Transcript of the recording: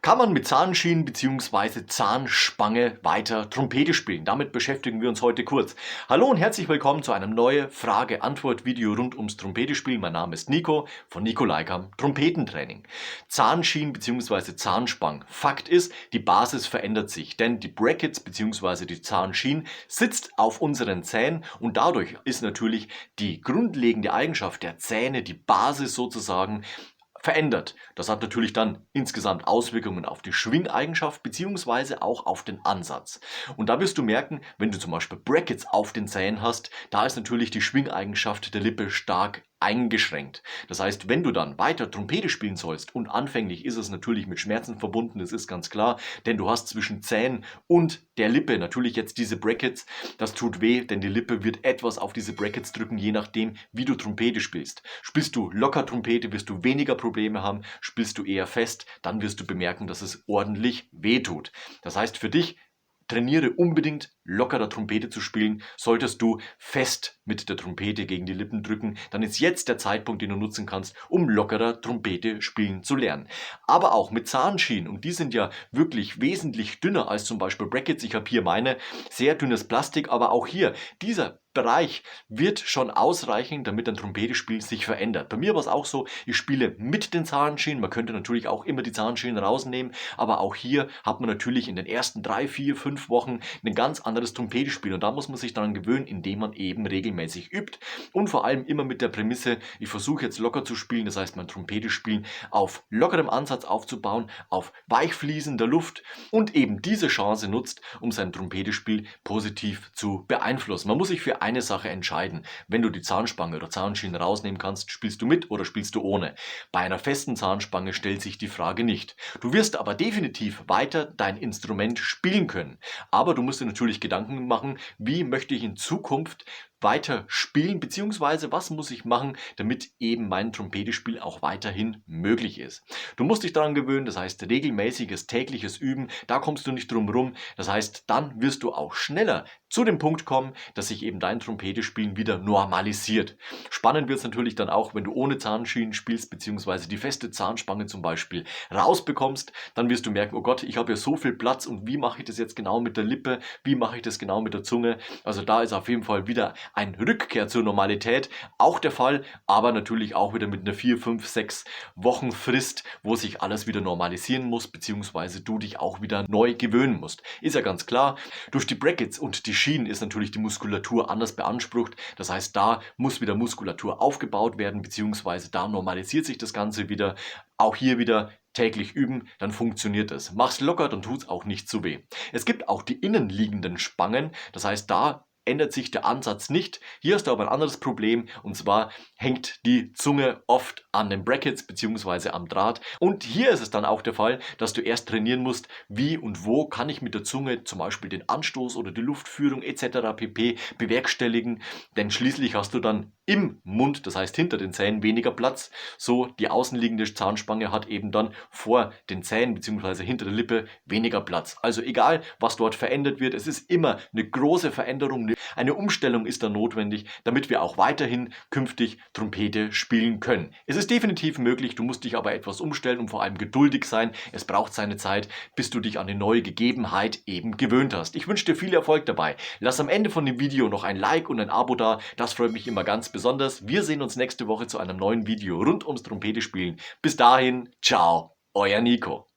Kann man mit Zahnschienen bzw. Zahnspange weiter Trompete spielen? Damit beschäftigen wir uns heute kurz. Hallo und herzlich willkommen zu einem neuen Frage-Antwort-Video rund ums Trompetespielen. Mein Name ist Nico von Nico Leikam Trompetentraining. Zahnschienen bzw. Zahnspangen. Fakt ist, die Basis verändert sich, denn die Brackets bzw. die Zahnschienen sitzt auf unseren Zähnen und dadurch ist natürlich die grundlegende Eigenschaft der Zähne, die Basis sozusagen, verändert. Das hat natürlich dann insgesamt Auswirkungen auf die Schwingeigenschaft bzw. auch auf den Ansatz. Und da wirst du merken, wenn du zum Beispiel Brackets auf den Zähnen hast, da ist natürlich die Schwingeigenschaft der Lippe stark eingeschränkt. Das heißt, wenn du dann weiter Trompete spielen sollst, und anfänglich ist es natürlich mit Schmerzen verbunden, das ist ganz klar, denn du hast zwischen Zähnen und der Lippe natürlich jetzt diese Brackets, das tut weh, denn die Lippe wird etwas auf diese Brackets drücken, je nachdem, wie du Trompete spielst. Spielst du locker Trompete, wirst du weniger Probleme haben, spielst du eher fest, dann wirst du bemerken, dass es ordentlich weh tut. Das heißt für dich, trainiere unbedingt lockerer Trompete zu spielen. Solltest du fest mit der Trompete gegen die Lippen drücken, dann ist jetzt der Zeitpunkt, den du nutzen kannst, um lockerer Trompete spielen zu lernen. Aber auch mit Zahnschienen, und die sind ja wirklich wesentlich dünner als zum Beispiel Brackets. Ich habe hier meine, sehr dünnes Plastik, aber auch hier, dieser Bereich wird schon ausreichen, damit ein Trompetespiel sich verändert. Bei mir war es auch so, ich spiele mit den Zahnschienen, man könnte natürlich auch immer die Zahnschienen rausnehmen, aber auch hier hat man natürlich in den ersten 3, 4, 5 Wochen ein ganz anderes Trompetespiel und da muss man sich daran gewöhnen, indem man eben regelmäßig übt und vor allem immer mit der Prämisse, ich versuche jetzt locker zu spielen, das heißt mein Trompetespielen auf lockerem Ansatz aufzubauen, auf weich fließender Luft und eben diese Chance nutzt, um sein Trompetespiel positiv zu beeinflussen. Man muss sich für eine Sache entscheiden. Wenn du die Zahnspange oder Zahnschienen rausnehmen kannst, spielst du mit oder spielst du ohne. Bei einer festen Zahnspange stellt sich die Frage nicht. Du wirst aber definitiv weiter dein Instrument spielen können. Aber du musst dir natürlich Gedanken machen, wie möchte ich in Zukunft weiter spielen, beziehungsweise was muss ich machen, damit eben mein Trompetespiel auch weiterhin möglich ist. Du musst dich daran gewöhnen, das heißt regelmäßiges tägliches Üben, da kommst du nicht drum rum. Das heißt, dann wirst du auch schneller zu dem Punkt kommen, dass sich eben dein Trompetespielen wieder normalisiert. Spannend wird es natürlich dann auch, wenn du ohne Zahnschienen spielst, beziehungsweise die feste Zahnspange zum Beispiel rausbekommst, dann wirst du merken, oh Gott, ich habe ja so viel Platz und wie mache ich das jetzt genau mit der Lippe, wie mache ich das genau mit der Zunge. Also da ist auf jeden Fall wieder ein Rückkehr zur Normalität auch der Fall, aber natürlich auch wieder mit einer 4, 5, 6 Wochen Frist, wo sich alles wieder normalisieren muss, beziehungsweise du dich auch wieder neu gewöhnen musst. Ist ja ganz klar, durch die Brackets und die Schienen ist natürlich die Muskulatur anders beansprucht, das heißt, da muss wieder Muskulatur aufgebaut werden, beziehungsweise da normalisiert sich das Ganze wieder. Auch hier wieder täglich üben, dann funktioniert es. Mach's locker, dann tut's auch nicht so weh. Es gibt auch die innenliegenden Spangen, das heißt, da ändert sich der Ansatz nicht. Hier hast du aber ein anderes Problem und zwar hängt die Zunge oft an den Brackets bzw. am Draht und hier ist es dann auch der Fall, dass du erst trainieren musst, wie und wo kann ich mit der Zunge zum Beispiel den Anstoß oder die Luftführung etc. pp. Bewerkstelligen, denn schließlich hast du dann im Mund, das heißt hinter den Zähnen, weniger Platz. So, die außenliegende Zahnspange hat eben dann vor den Zähnen bzw. hinter der Lippe weniger Platz. Also egal, was dort verändert wird, es ist immer eine große Veränderung, eine Umstellung ist da notwendig, damit wir auch weiterhin künftig Trompete spielen können. Es ist definitiv möglich, du musst dich aber etwas umstellen und vor allem geduldig sein. Es braucht seine Zeit, bis du dich an die neue Gegebenheit eben gewöhnt hast. Ich wünsche dir viel Erfolg dabei. Lass am Ende von dem Video noch ein Like und ein Abo da, das freut mich immer ganz besonders. Wir sehen uns nächste Woche zu einem neuen Video rund ums Trompetespielen. Bis dahin, ciao, euer Nico.